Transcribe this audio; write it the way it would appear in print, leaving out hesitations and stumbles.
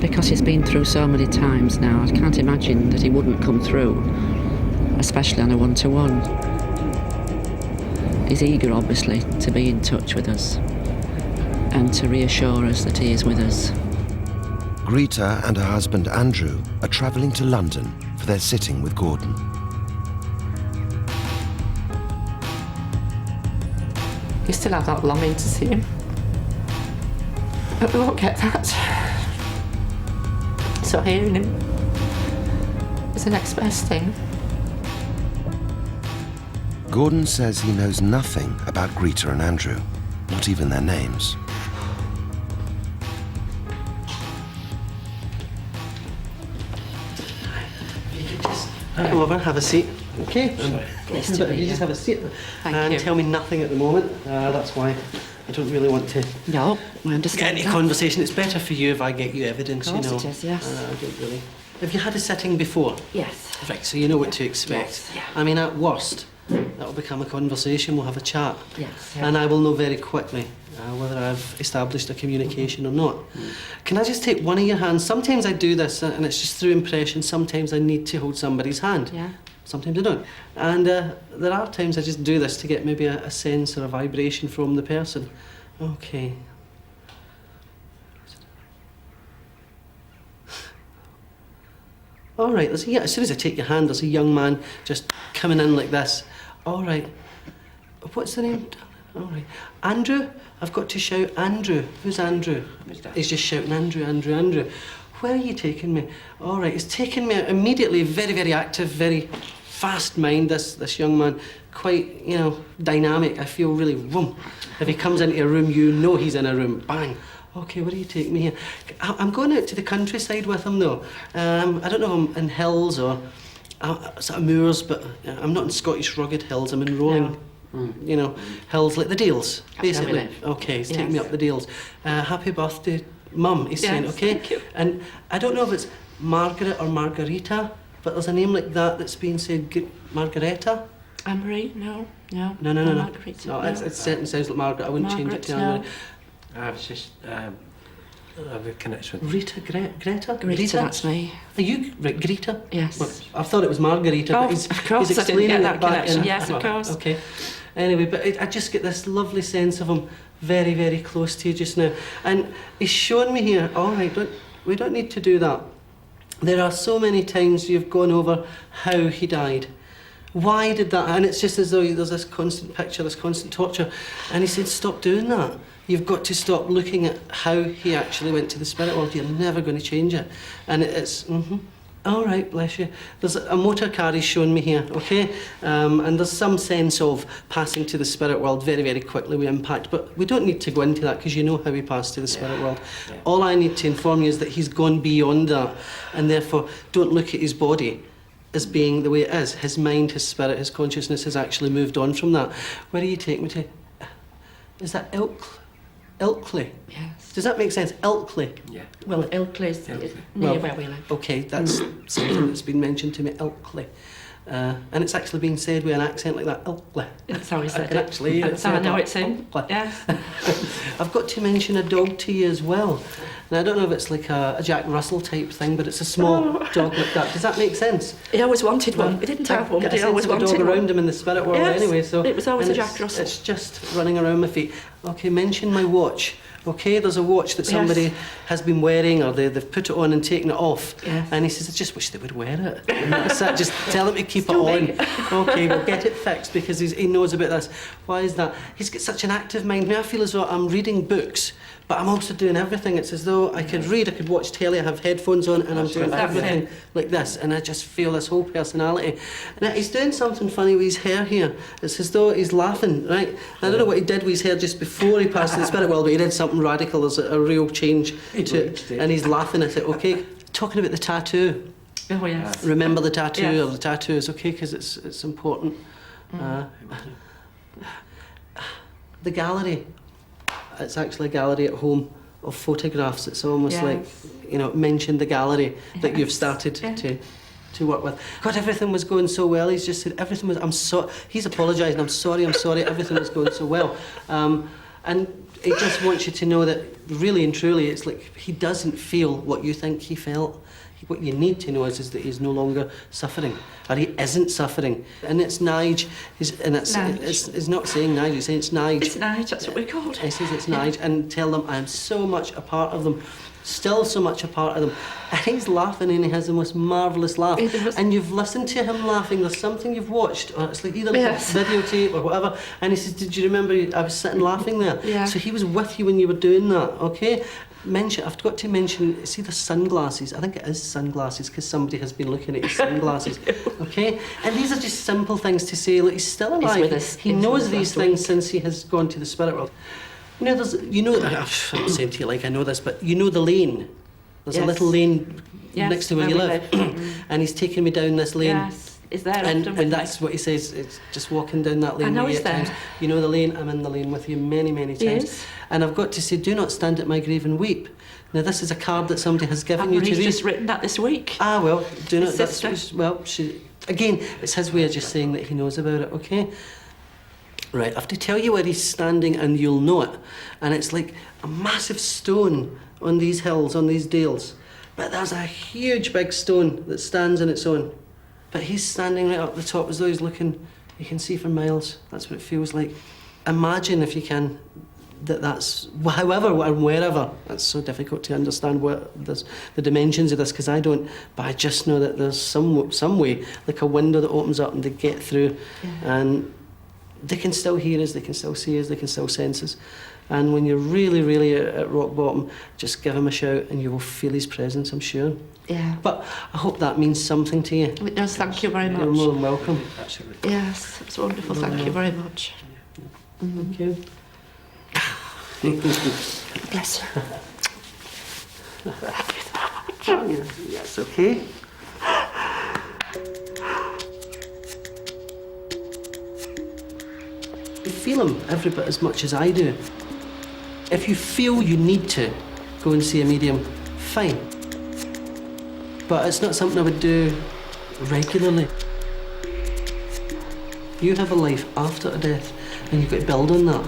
Because he's been through so many times now, I can't imagine that he wouldn't come through, especially on a one-to-one. He's eager, obviously, to be in touch with us and to reassure us that he is with us. Greta and her husband Andrew are travelling to London for their sitting with Gordon. You still have that longing to see him, but we won't get that. So hearing him is the next best thing. Gordon says he knows nothing about Greta and Andrew, not even their names. Come over, have a seat. Okay. Nice to meet you you. just have a seat Thank and you. tell me nothing at the moment. That's why I don't really want to No, I get understand any that. conversation. It's better for you if I get you evidence, Of course you know. it is, yes. I don't really. Have you had a sitting before? Yes. Right, so you know what to expect. Yes, yeah. I mean, at worst, that'll become a conversation. We'll have a chat. Yes. And I will know very quickly whether I've established a communication or not. Can I just take one of your hands? Sometimes I do this, and it's just through impression. Sometimes I need to hold somebody's hand. Yeah. Sometimes I don't. And there are times I just do this to get maybe a sense or a vibration from the person. Okay. All right, as soon as I take your hand, there's a young man just coming in like this. All right. What's the name? All right. Andrew? I've got to shout Andrew. Who's Andrew? He's just shouting Andrew, Andrew, Andrew. Where are you taking me? All right, it's taken me immediately, very, very active, very fast mind, this young man. Quite, you know, dynamic. I feel really, vroom. If he comes into a room, you know he's in a room. Bang. Okay, where are you taking me here? I'm going out to the countryside with him, though. I don't know if I'm in hills or sort of moors, but I'm not in Scottish rugged hills. I'm in rolling, you know, hills like the Dales, basically. where we live. Okay, he's Yes. taking me up the Dales. Happy birthday, Mum, he's saying, Yes, okay? thank you. And I don't know if it's Margaret or Margarita, but there's a name like that that's being said, Margareta? Anne-Marie? No. No. Marguerite, No, no. it certainly sounds like Margaret. I wouldn't change it to Margaret, Anne-Marie. I was just I have a connection with Rita, Greta? Greta, that's me. Are you Greta? Yes. Well, I thought it was Margarita, Oh, but he's, of course, he's I didn't explaining get it that back connection. in. Yes, of course. Okay. Anyway, but I just get this lovely sense of him very, very close to you just now. And he's shown me here, all right, we don't need to do that. There are so many times you've gone over how he died. Why did that? And it's just as though there's this constant picture, this constant torture. And he said, stop doing that. You've got to stop looking at how he actually went to the spirit world. You're never going to change it. And it's, all right, bless you. There's a motor car he's shown me here, okay? And there's some sense of passing to the spirit world very, very quickly with impact. But we don't need to go into that because you know how he passed to the spirit world. Yeah. All I need to inform you is that he's gone beyond that. And therefore, don't look at his body as being the way it is. His mind, his spirit, his consciousness has actually moved on from that. Where do you take me to? Is that Ilkley? Yes. Does that make sense? Ilkley? yeah. Well, Ilkley is Ilkley. near Well, where we live. Okay, that's something that's been mentioned to me, Ilkley. And it's actually being said with an accent like that, Ilkley. That's how he I said can it. actually hear it That's how I said know that, it's him. Ilkley. Yes. I've got to mention a dog to you as well. And I don't know if it's like a Jack Russell type thing, but it's a small dog like that. Does that make sense? He always wanted one. He didn't have one, but he always a wanted dog one. around him in the spirit world Yes, anyway. So it was always and a Jack Russell. It's just running around my feet. Okay, mention my watch. Okay, there's a watch that somebody Yes. has been wearing, or they've put it on and taken it off. Yes. And he says, I just wish they would wear it. That's that. Just tell them to keep it too on. big. Okay, we'll get it fixed because he knows about this. Why is that? He's got such an active mind. Now I feel as though I'm reading books, but I'm also doing everything. It's as though I could read, I could watch telly, I have headphones on, and I'm doing That's everything it. like this. And I just feel this whole personality. And he's doing something funny with his hair here. It's as though he's laughing, right? I don't know what he did with his hair just before he passed to the spirit world, but he did something radical. There's a real change to it. And he's laughing at it, okay? Talking about the tattoo. Oh, yes. Remember the tattoo, Yes. or the tattoos, okay? Because it's important. The gallery. It's actually a gallery at home of photographs. It's almost Yes. like, you know, mention the gallery that you've Yes. started Yeah. to work with. God, everything was going so well. He's just said everything was. I'm sorry. He's apologising. I'm sorry. Everything was going so well. And He just wants you to know that really and truly it's like he doesn't feel what you think he felt. What you need to know is that he's no longer suffering, or he isn't suffering. And it's Nige, it's not saying Nige, he's saying it's Nige. It's Nige, that's what we called it. He says it's Nige, and tell them I am so much a part of them, still so much a part of them. And he's laughing, and he has the most marvellous laugh. And you've listened to him laughing, there's something you've watched, or it's like either like a videotape or whatever, and he says, did you remember I was sitting laughing there? Yeah. So he was with you when you were doing that, okay? I've got to mention, see the sunglasses? I think it is sunglasses because somebody has been looking at his sunglasses, okay? And these are just simple things to say, look, he's still alive. He's with us. He knows these things since he has gone to the spirit world. I'm not saying to you like I know this, but you know the lane. There's a little lane next to where you live. And he's taking me down this lane. Yes. Is there and often with that's what he says, it's just walking down that lane. I know he's at there. times. You know the lane, I'm in the lane with you many, many times. Yes. And I've got to say, do not stand at my grave and weep. Now this is a card that somebody has given you to Marie's read. just written that this week. Ah, well, do not, His again, it's his way of just saying that he knows about it, okay? Right, I have to tell you where he's standing and you'll know it. And it's like a massive stone on these hills, on these dales. But there's a huge big stone that stands on its own. But he's standing right up the top as though he's looking, you can see for miles. That's what it feels like. Imagine, if you can, that's, however and wherever, that's so difficult to understand the dimensions of this, because I don't, but I just know that there's some way, like a window that opens up and they get through, and they can still hear us, they can still see us, they can still sense us. And when you're really, really at rock bottom, just give him a shout and you will feel his presence, I'm sure. Yeah. But I hope that means something to you. It does, thank you very much. You're more than welcome. Absolutely. Yes, it's wonderful, thank you very much. Thank you. Bless you. Yes, okay. You feel him every bit as much as I do. If you feel you need to go and see a medium, fine. But it's not something I would do regularly. You have a life after a death, and you've got to build on that.